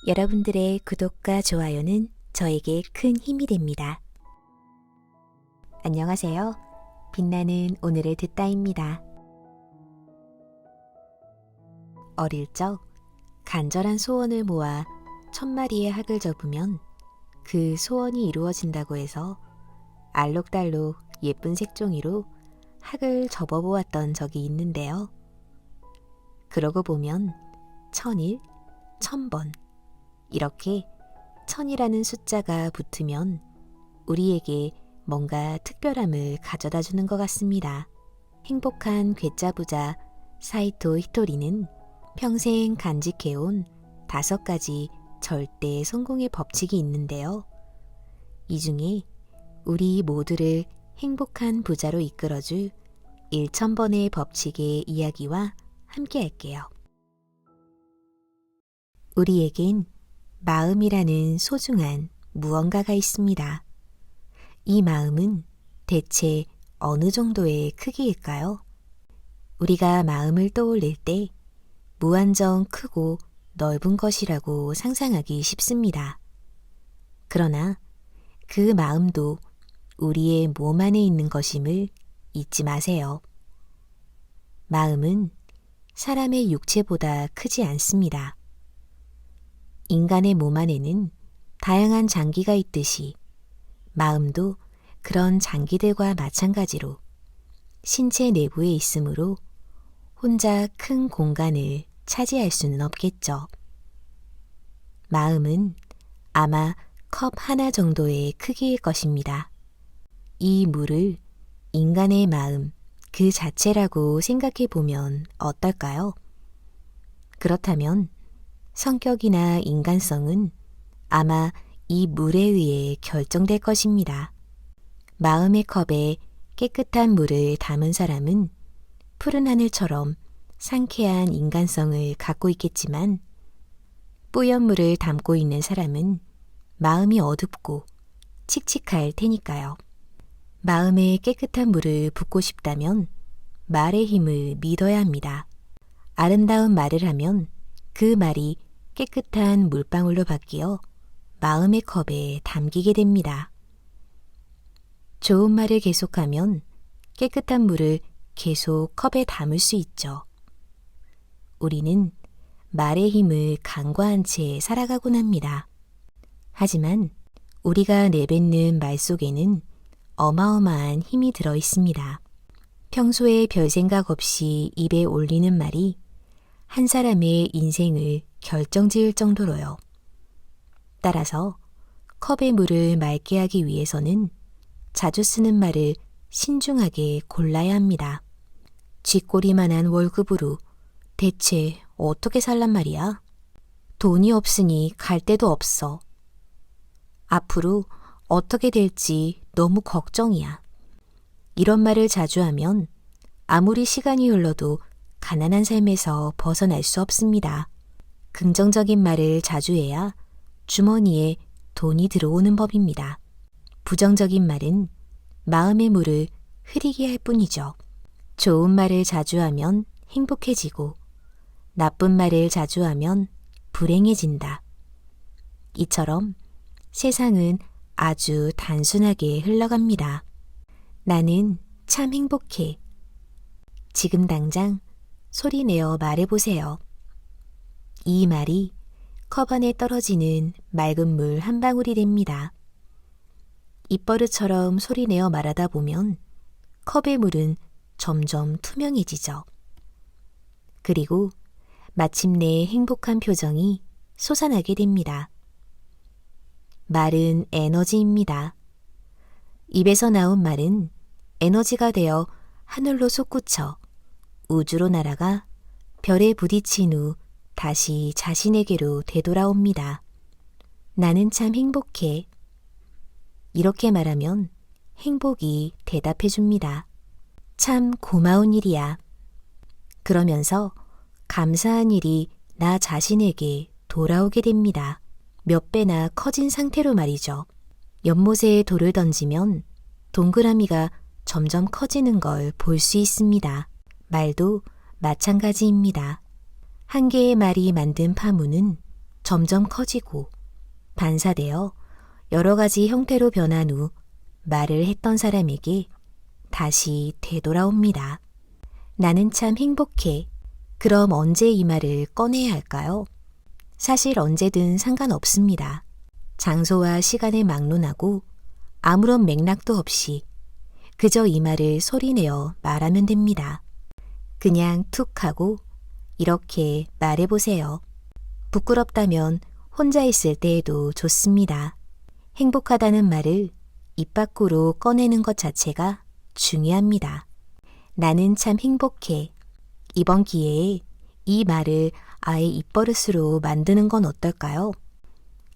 여러분들의 구독과 좋아요는 저에게 큰 힘이 됩니다. 안녕하세요. 빛나는 오늘을 듣다입니다. 어릴 적 간절한 소원을 모아 1000마리의 학을 접으면 그 소원이 이루어진다고 해서 알록달록 예쁜 색종이로 학을 접어보았던 적이 있는데요. 그러고 보면 1000일, 1000번 이렇게 1000이라는 숫자가 붙으면 우리에게 뭔가 특별함을 가져다 주는 것 같습니다. 행복한 괴짜부자 사이토 히토리는 평생 간직해온 5가지 절대 성공의 법칙이 있는데요. 이 중에 우리 모두를 행복한 부자로 이끌어줄 1000번의 법칙의 이야기와 함께 할게요. 우리에겐 마음이라는 소중한 무언가가 있습니다. 이 마음은 대체 어느 정도의 크기일까요? 우리가 마음을 떠올릴 때 무한정 크고 넓은 것이라고 상상하기 쉽습니다. 그러나 그 마음도 우리의 몸 안에 있는 것임을 잊지 마세요. 마음은 사람의 육체보다 크지 않습니다. 인간의 몸 안에는 다양한 장기가 있듯이 마음도 그런 장기들과 마찬가지로 신체 내부에 있으므로 혼자 큰 공간을 차지할 수는 없겠죠. 마음은 아마 컵 하나 정도의 크기일 것입니다. 이 물을 인간의 마음 그 자체라고 생각해 보면 어떨까요? 그렇다면 성격이나 인간성은 아마 이 물에 의해 결정될 것입니다. 마음의 컵에 깨끗한 물을 담은 사람은 푸른 하늘처럼 상쾌한 인간성을 갖고 있겠지만 뿌연 물을 담고 있는 사람은 마음이 어둡고 칙칙할 테니까요. 마음에 깨끗한 물을 붓고 싶다면 말의 힘을 믿어야 합니다. 아름다운 말을 하면 그 말이 깨끗한 물방울로 바뀌어 마음의 컵에 담기게 됩니다. 좋은 말을 계속하면 깨끗한 물을 계속 컵에 담을 수 있죠. 우리는 말의 힘을 간과한 채 살아가곤 합니다. 하지만 우리가 내뱉는 말 속에는 어마어마한 힘이 들어 있습니다. 평소에 별 생각 없이 입에 올리는 말이 한 사람의 인생을 결정지을 정도로요. 따라서 컵의 물을 맑게 하기 위해서는 자주 쓰는 말을 신중하게 골라야 합니다. 쥐꼬리만한 월급으로 대체 어떻게 살란 말이야? 돈이 없으니 갈 데도 없어. 앞으로 어떻게 될지 너무 걱정이야. 이런 말을 자주 하면 아무리 시간이 흘러도 가난한 삶에서 벗어날 수 없습니다. 긍정적인 말을 자주 해야 주머니에 돈이 들어오는 법입니다. 부정적인 말은 마음의 물을 흐리게 할 뿐이죠. 좋은 말을 자주 하면 행복해지고 나쁜 말을 자주 하면 불행해진다. 이처럼 세상은 아주 단순하게 흘러갑니다. 나는 참 행복해. 지금 당장 소리 내어 말해보세요. 이 말이 컵 안에 떨어지는 맑은 물 한 방울이 됩니다. 입버릇처럼 소리 내어 말하다 보면 컵의 물은 점점 투명해지죠. 그리고 마침내 행복한 표정이 솟아나게 됩니다. 말은 에너지입니다. 입에서 나온 말은 에너지가 되어 하늘로 솟구쳐 우주로 날아가 별에 부딪힌 후 다시 자신에게로 되돌아옵니다. 나는 참 행복해. 이렇게 말하면 행복이 대답해 줍니다. 참 고마운 일이야. 그러면서 감사한 일이 나 자신에게 돌아오게 됩니다. 몇 배나 커진 상태로 말이죠. 연못에 돌을 던지면 동그라미가 점점 커지는 걸 볼 수 있습니다. 말도 마찬가지입니다. 한 개의 말이 만든 파문은 점점 커지고 반사되어 여러 가지 형태로 변한 후 말을 했던 사람에게 다시 되돌아옵니다. 나는 참 행복해. 그럼 언제 이 말을 꺼내야 할까요? 사실 언제든 상관없습니다. 장소와 시간을 막론하고 아무런 맥락도 없이 그저 이 말을 소리내어 말하면 됩니다. 그냥 툭 하고 이렇게 말해보세요. 부끄럽다면 혼자 있을 때에도 좋습니다. 행복하다는 말을 입 밖으로 꺼내는 것 자체가 중요합니다. 나는 참 행복해. 이번 기회에 이 말을 아예 입버릇으로 만드는 건 어떨까요?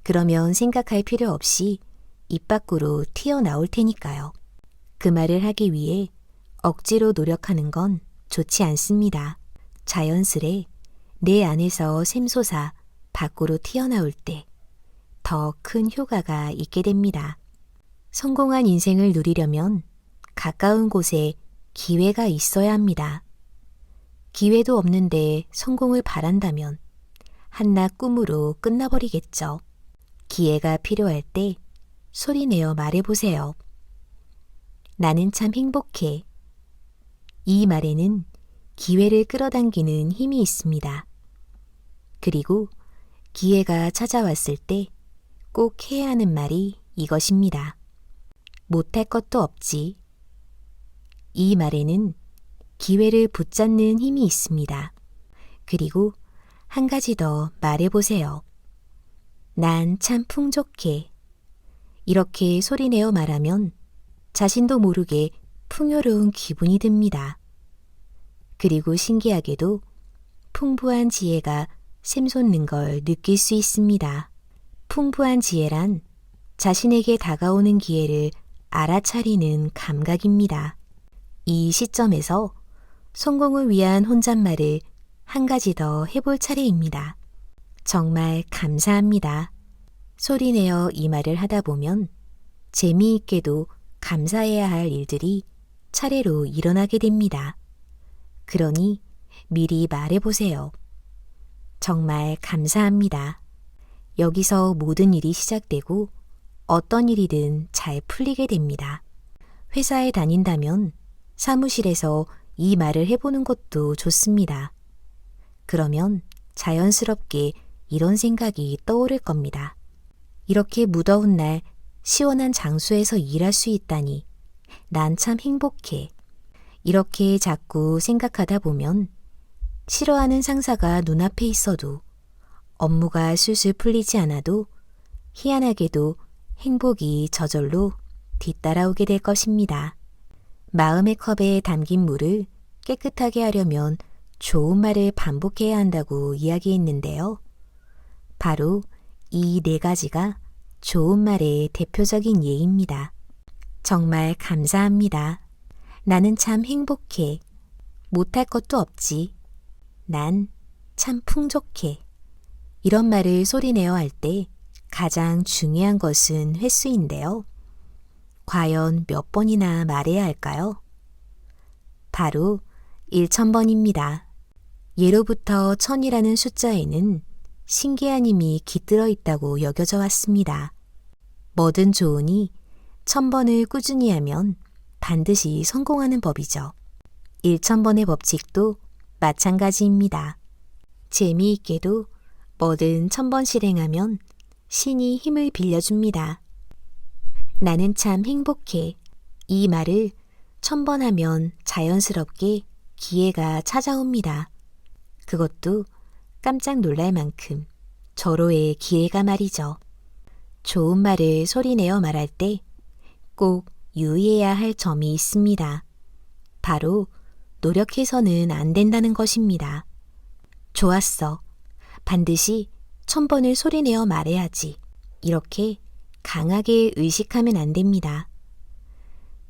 그러면 생각할 필요 없이 입 밖으로 튀어나올 테니까요. 그 말을 하기 위해 억지로 노력하는 건 좋지 않습니다. 자연스레 내 안에서 샘솟아 밖으로 튀어나올 때 더 큰 효과가 있게 됩니다. 성공한 인생을 누리려면 가까운 곳에 기회가 있어야 합니다. 기회도 없는데 성공을 바란다면 한낱 꿈으로 끝나버리겠죠. 기회가 필요할 때 소리내어 말해보세요. 나는 참 행복해. 이 말에는 기회를 끌어당기는 힘이 있습니다. 그리고 기회가 찾아왔을 때 꼭 해야 하는 말이 이것입니다. 못할 것도 없지. 이 말에는 기회를 붙잡는 힘이 있습니다. 그리고 한 가지 더 말해보세요. 난 참 풍족해. 이렇게 소리내어 말하면 자신도 모르게 풍요로운 기분이 듭니다. 그리고 신기하게도 풍부한 지혜가 샘솟는 걸 느낄 수 있습니다. 풍부한 지혜란 자신에게 다가오는 기회를 알아차리는 감각입니다. 이 시점에서 성공을 위한 혼잣말을 한 가지 더 해볼 차례입니다. 정말 감사합니다. 소리내어 이 말을 하다 보면 재미있게도 감사해야 할 일들이 차례로 일어나게 됩니다. 그러니 미리 말해보세요. 정말 감사합니다. 여기서 모든 일이 시작되고 어떤 일이든 잘 풀리게 됩니다. 회사에 다닌다면 사무실에서 이 말을 해보는 것도 좋습니다. 그러면 자연스럽게 이런 생각이 떠오를 겁니다. 이렇게 무더운 날 시원한 장소에서 일할 수 있다니 난 참 행복해. 이렇게 자꾸 생각하다 보면 싫어하는 상사가 눈앞에 있어도 업무가 술술 풀리지 않아도 희한하게도 행복이 저절로 뒤따라오게 될 것입니다. 마음의 컵에 담긴 물을 깨끗하게 하려면 좋은 말을 반복해야 한다고 이야기했는데요. 바로 이 네 가지가 좋은 말의 대표적인 예입니다. 정말 감사합니다. 나는 참 행복해. 못할 것도 없지. 난 참 풍족해. 이런 말을 소리내어 할 때 가장 중요한 것은 횟수인데요. 과연 몇 번이나 말해야 할까요? 바로 1000번입니다. 예로부터 1000이라는 숫자에는 신기한 힘이 깃들어 있다고 여겨져 왔습니다. 뭐든 좋으니 1000번을 꾸준히 하면 반드시 성공하는 법이죠. 1000번의 법칙도 마찬가지입니다. 재미있게도 뭐든 1000번 실행하면 신이 힘을 빌려줍니다. 나는 참 행복해. 이 말을 1000번 하면 자연스럽게 기회가 찾아옵니다. 그것도 깜짝 놀랄 만큼 절호의 기회가 말이죠. 좋은 말을 소리내어 말할 때 꼭 유의해야 할 점이 있습니다. 바로 노력해서는 안 된다는 것입니다. 좋았어. 반드시 1000번을 소리내어 말해야지. 이렇게 강하게 의식하면 안 됩니다.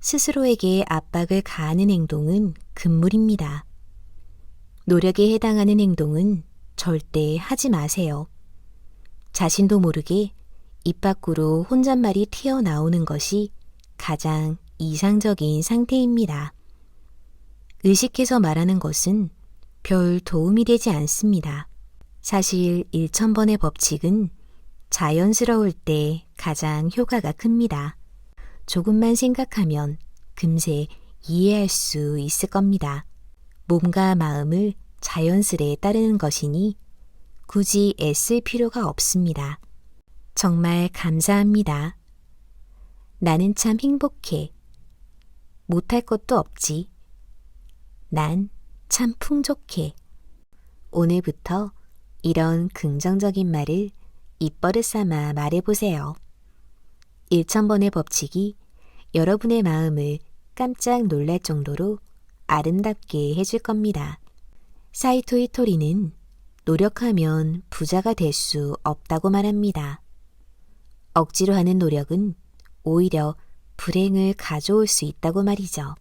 스스로에게 압박을 가하는 행동은 금물입니다. 노력에 해당하는 행동은 절대 하지 마세요. 자신도 모르게 입 밖으로 혼잣말이 튀어나오는 것이 가장 이상적인 상태입니다. 의식해서 말하는 것은 별 도움이 되지 않습니다. 사실 1000번의 법칙은 자연스러울 때 가장 효과가 큽니다. 조금만 생각하면 금세 이해할 수 있을 겁니다. 몸과 마음을 자연스레 따르는 것이니 굳이 애쓸 필요가 없습니다. 정말 감사합니다. 나는 참 행복해. 못할 것도 없지. 난 참 풍족해. 오늘부터 이런 긍정적인 말을 입버릇 삼아 말해보세요. 1000번의 법칙이 여러분의 마음을 깜짝 놀랄 정도로 아름답게 해줄 겁니다. 사이토 이토리는 노력하면 부자가 될 수 없다고 말합니다. 억지로 하는 노력은 오히려 불행을 가져올 수 있다고 말이죠.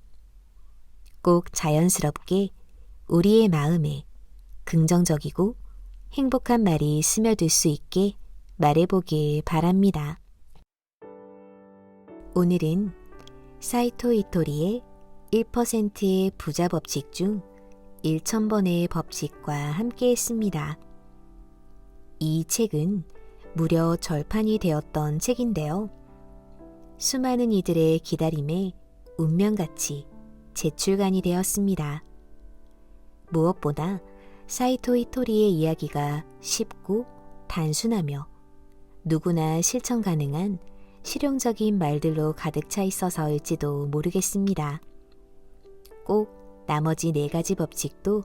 꼭 자연스럽게 우리의 마음에 긍정적이고 행복한 말이 스며들 수 있게 말해보길 바랍니다. 오늘은 사이토 이토리의 1%의 부자 법칙 중 1000번의 법칙과 함께 했습니다. 이 책은 무려 절판이 되었던 책인데요. 수많은 이들의 기다림에 운명같이 재출간이 되었습니다. 무엇보다 사이토 이토리의 이야기가 쉽고 단순하며 누구나 실천 가능한 실용적인 말들로 가득 차 있어서일지도 모르겠습니다. 꼭 나머지 4가지 법칙도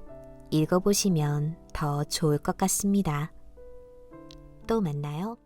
읽어보시면 더 좋을 것 같습니다. 또 만나요.